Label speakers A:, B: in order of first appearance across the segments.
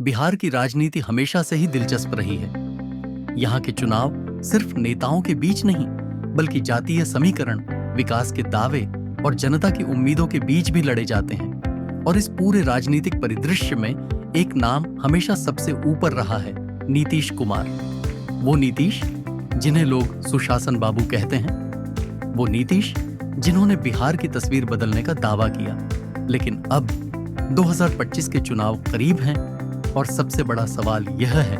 A: बिहार की राजनीति हमेशा से ही दिलचस्प रही है। यहाँ के चुनाव सिर्फ नेताओं के बीच नहीं, बल्कि जातीय समीकरण, विकास के दावे और जनता की उम्मीदों के बीच भी लड़े जाते हैं। और इस पूरे राजनीतिक परिदृश्य में एक नाम हमेशा सबसे ऊपर रहा है, नीतीश कुमार। वो नीतीश जिन्हें लोग सुशासन बाबू कहते हैं, वो नीतीश जिन्होंने बिहार की तस्वीर बदलने का दावा किया। लेकिन अब 2025 के चुनाव करीब हैं और सबसे बड़ा सवाल यह है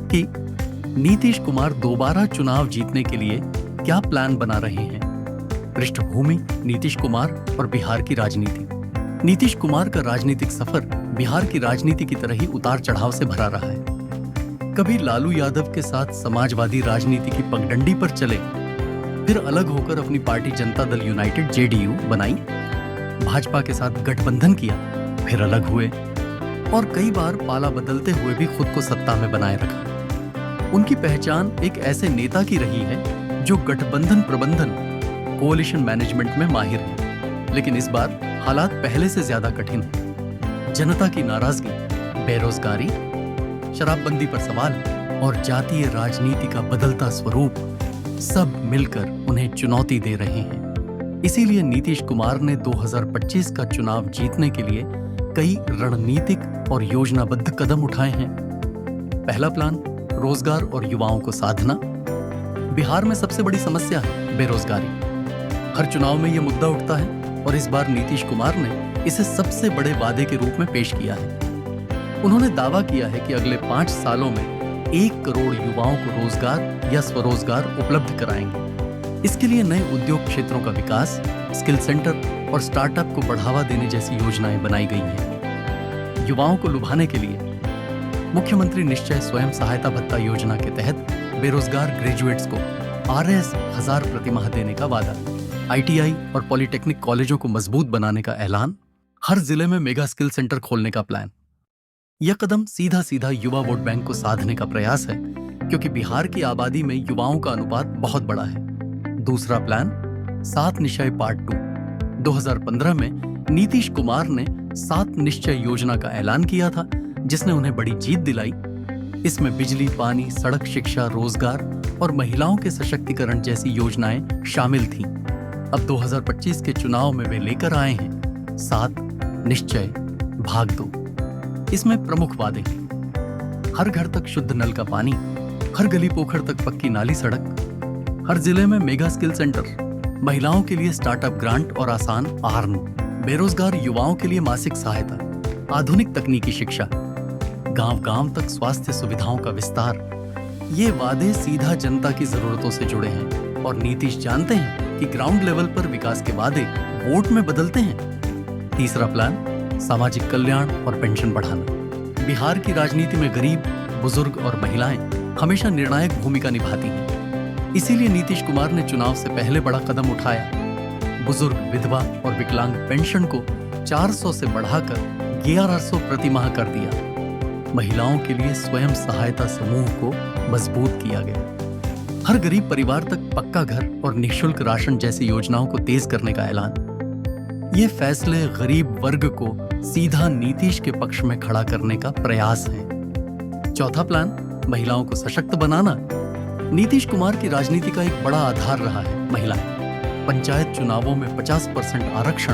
A: कि नीतीश कुमार दोबारा चुनाव जीतने के लिए क्या प्लान बना रहे हैं। पृष्ठभूमि, नीतीश कुमार और बिहार की राजनीति। नीतीश कुमार का राजनीतिक सफर बिहार की राजनीति की तरह ही उतार चढ़ाव से भरा रहा है। कभी लालू यादव के साथ समाजवादी राजनीति की पगडंडी पर चले, फिर अलग होकर अपनी party Janata Dal United JDU बनाई, भाजपा के साथ गठबंधन किया, फिर अलग हुए और कई बार पाला बदलते हुए भी खुद को सत्ता में बनाए रखा। उनकी पहचान एक ऐसे नेता की रही है जो गठबंधन प्रबंधन, कोalition मैनेजमेंट में माहिर है। लेकिन इस बार हालात पहले से ज्यादा कठिन है। जनता की नाराजगी, बेरोजगारी, शराबबंदी पर सवाल और जातीय राजनीति का बदलता स्वरूप सब मिलकर उन्हें चुनौती दे रहे हैं। इसीलिए नीतीश कुमार ने 2025 का चुनाव जीतने के लिए कई रणनीतिक और योजनाबद्ध कदम उठाए हैं। पहला प्लान, रोजगार और युवाओं को साधना। बिहार में सबसे बड़ी समस्या है बेरोजगारी। हर चुनाव में यह मुद्दा उठता है और इस बार नीतीश कुमार ने इसे सबसे बड़े वादे के रूप में पेश किया है। उन्होंने दावा किया है कि अगले 5 सालों में 1 करोड़ युवाओं को रोजगार या स्वरोजगार उपलब्ध कराएंगे। इसके लिए नए उद्योग क्षेत्रों का विकास, स्किल सेंटर और स्टार्टअप को बढ़ावा देने जैसी योजनाएं बनाई गई हैं। युवाओं को लुभाने के लिए मुख्यमंत्री निश्चय स्वयं सहायता भत्ता योजना के तहत बेरोजगार ग्रेजुएट्स को RS 1000 प्रतिमाह देने का वादा, ITI और पॉलिटेक्निक कॉलेजों को मजबूत बनाने का ऐलान, हर जिले में मेगा स्किल सेंटर खोलने का प्लान। यह कदम सीधा सीधा युवा वोट बैंक को साधने का प्रयास है, क्योंकि बिहार की आबादी में युवाओं का अनुपात बहुत बड़ा है। दूसरा प्लान, 7 निश्चय पार्ट 2। 2015 में नीतीश कुमार ने 7 निश्चय योजना का ऐलान किया था, जिसने उन्हें बड़ी जीत दिलाई। इसमें बिजली, पानी, सड़क, शिक्षा, रोजगार और महिलाओं के सशक्तिकरण जैसी योजनाएं शामिल थीं। अब 2025 के चुनाव में वे लेकर आए हैं 7 निश्चय भाग 2। इसमें प्रमुख वादे हैं, हर घर तक शुद्ध नल का पानी, हर गली पोखर तक पक्की नाली सड़क, हर जिले में मेगा स्किल सेंटर, महिलाओं के लिए स्टार्टअप ग्रांट और आसान आहरण, बेरोजगार युवाओं के लिए मासिक सहायता, आधुनिक तकनीकी शिक्षा, गांव-गांव तक स्वास्थ्य सुविधाओं का विस्तार। ये वादे सीधा जनता की जरूरतों से जुड़े हैं और नीतीश जानते हैं कि ग्राउंड लेवल पर विकास के वादे वोट में बदलते हैं। तीसरा प्लान, सामाजिक कल्याण और पेंशन बढ़ाना। बिहार की राजनीति में गरीब, बुजुर्ग और महिलाएं हमेशा निर्णायक भूमिका निभाती हैं। इसीलिए नीतीश कुमार ने चुनाव से पहले बड़ा कदम उठाया। बुजुर्ग, विधवा और विकलांग पेंशन को 400 से बढ़ाकर 1100 प्रति माह कर दिया। महिलाओं के लिए स्वयं सहायता समूह को मजबूत किया गया। हर गरीब परिवार तक पक्का घर और निःशुल्क राशन जैसी योजनाओं को तेज करने का ऐलान। ये फैसले गरीब वर्ग को सीधा नीतीश के पक्ष में खड़ा करने का प्रयास है। चौथा प्लान, महिलाओं को सशक्त बनाना। नीतीश कुमार की राजनीति का एक बड़ा आधार रहा है महिलाएं। पंचायत चुनावों में 50% आरक्षण,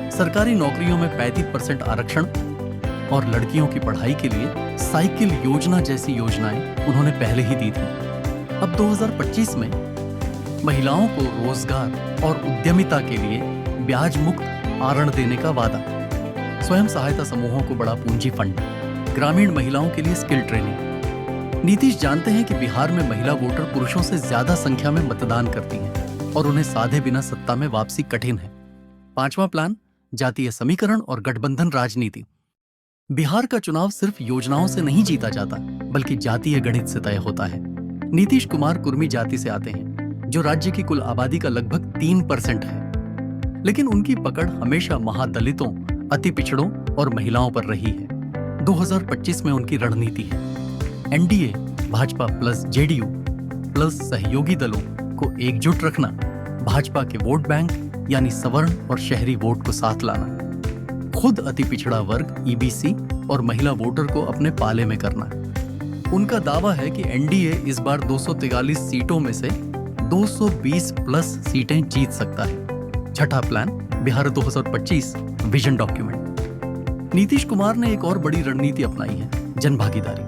A: सरकारी नौकरियों में 35% आरक्षण और लड़कियों की पढ़ाई के लिए साइकिल योजना जैसी योजनाएं उन्होंने पहले ही दी थी। अब 2025 में महिलाओं को रोजगार और उद्यमिता के लिए ब्याज मुक्त आहरण देने का वादा, स्वयं सहायता समूहों को बड़ा पूंजी फंड, ग्रामीण महिलाओं के लिए स्किल ट्रेनिंग। नीतीश जानते हैं कि बिहार में महिला वोटर पुरुषों से ज्यादा संख्या में मतदान करती हैं और उन्हें साधे बिना सत्ता में वापसी कठिन है। पांचवा प्लान, जातीय समीकरण और गठबंधन राजनीति। बिहार का चुनाव सिर्फ योजनाओं से नहीं जीता जाता, बल्कि जातीय गणित से तय होता है। नीतीश कुमार कुर्मी जाति से आते हैं, जो राज्य की कुल आबादी का लगभग 3% है। लेकिन उनकी पकड़ हमेशा महादलितों, अति पिछड़ों और महिलाओं पर रही है। 2025 में उनकी रणनीति है NDA, Bhajpa plus JDU plus सहयोगी दलों को एकजुट रखना, भाजपा के वोट बैंक यानी सवर्ण और शहरी वोट को साथ लाना, खुद अति पिछड़ा वर्ग EBC और महिला वोटर को अपने पाले में करना। उनका दावा है कि एनडीए इस बार 243 सीटों में से 220 प्लस सीटें जीत सकता है। छठा plan, Bihar 2025 vision document. Nitish Kumar ने एक और बड़ी रणनीति अपनाई है, जन भागीदारी।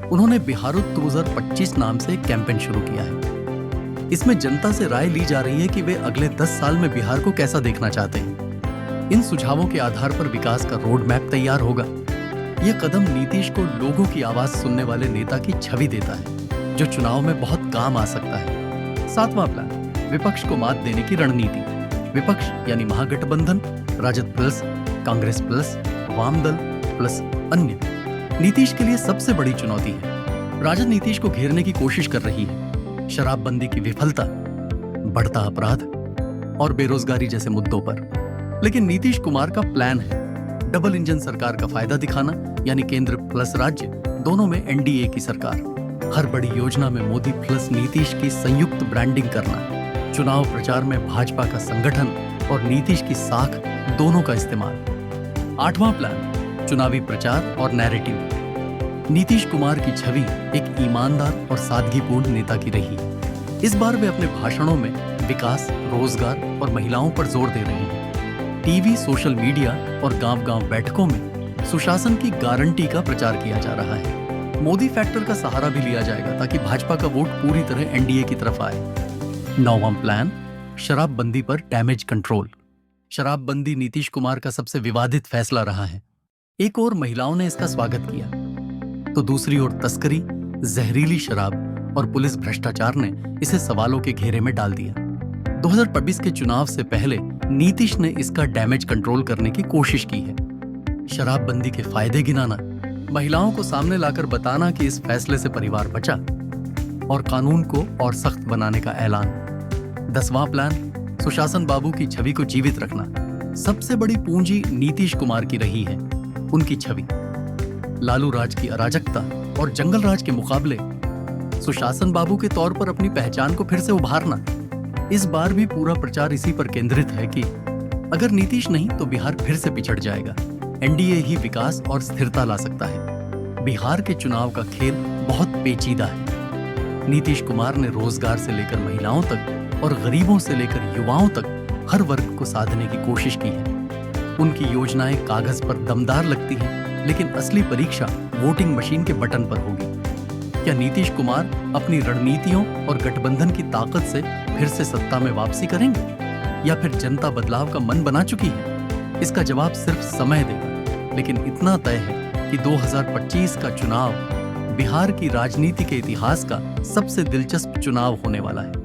A: उन्होंने बिहार 2025 नाम से एक कैंपेन शुरू किया है। इसमें जनता से राय ली जा रही है कि वे अगले 10 साल में बिहार को कैसा देखना चाहते हैं। इन सुझावों के आधार पर विकास का रोड मैप तैयार होगा। यह कदम नीतीश को लोगों की आवाज सुनने वाले नेता की छवि देता है, जो चुनाव में बहुत काम आ सकता है। सातवां प्लान, विपक्ष को मात देने की रणनीति। विपक्ष यानी महागठबंधन, राजद प्लस, कांग्रेस प्लस, वाम दल प्लस अन्य नीतीश के लिए सबसे बड़ी चुनौती है। राजद नीतीश को घेरने की कोशिश कर रही है, शराबबंदी की विफलता, बढ़ता अपराध और बेरोजगारी जैसे मुद्दों पर। लेकिन नीतीश कुमार का प्लान है डबल इंजन सरकार का फायदा दिखाना, यानी केंद्र प्लस राज्य दोनों में एनडीए की सरकार। हर बड़ी योजना में मोदी प्लस नीतीश की संयुक्त ब्रांडिंग करना। चुनाव प्रचार में भाजपा का संगठन और नीतीश की साख दोनों का इस्तेमाल। आठवां प्लान, चुनावी प्रचार और नैरेटिव। नीतीश कुमार की छवि एक ईमानदार और सादगीपूर्ण नेता की रही। इस बार वे अपने भाषणों में विकास, रोजगार और महिलाओं पर जोर दे रहे हैं। टीवी, सोशल मीडिया और गांव-गांव बैठकों में सुशासन की गारंटी का प्रचार किया जा रहा है। मोदी फैक्टर का सहारा भी लिया जाएगा ताकि भाजपा का वोट पूरी तरह एनडीए की तरफ आए। नौवां प्लान, शराबबंदी पर डैमेज कंट्रोल। शराबबंदी नीतीश कुमार का सबसे विवादित फैसला रहा है। एक ओर महिलाओं ने इसका स्वागत किया, तो दूसरी ओर तस्करी, जहरीली शराब और पुलिस भ्रष्टाचार ने इसे सवालों के घेरे में डाल दिया। 2024 के चुनाव से पहले नीतीश ने इसका डैमेज कंट्रोल करने की कोशिश की है। शराबबंदी के फायदे गिनाना, महिलाओं को सामने लाकर बताना कि इस फैसले से परिवार बचा, और कानून को और सख्त बनाने का ऐलान। 10वां प्लान, सुशासन बाबू की छवि को जीवित रखना। सबसे बड़ी पूंजी नीतीश कुमार की रही है, उनकी छवि। लालू राज की अराजकता और जंगल राज के मुकाबले सुशासन बाबू के तौर पर अपनी पहचान को फिर से उभारना। इस बार भी पूरा प्रचार इसी पर केंद्रित है कि अगर नीतीश नहीं तो बिहार फिर से पिछड़ जाएगा। एनडीए ही विकास और स्थिरता ला सकता है। बिहार के चुनाव का खेल बहुत पेचीदा है। नीतीश कुमार ने रोजगार से लेकर महिलाओं तक और गरीबों से लेकर युवाओं तक हर वर्ग को साधने की कोशिश की है। उनकी योजनाएं कागज पर दमदार लगती हैं, लेकिन असली परीक्षा वोटिंग मशीन के बटन पर होगी। क्या नीतीश कुमार अपनी रणनीतियों और गठबंधन की ताकत से फिर से सत्ता में वापसी करेंगे, या फिर जनता बदलाव का मन बना चुकी है? इसका जवाब सिर्फ समय देगा, लेकिन इतना तय है कि 2025 का चुनाव बिहार की राजनीति के इतिहास का सबसे दिलचस्प चुनाव होने वाला है।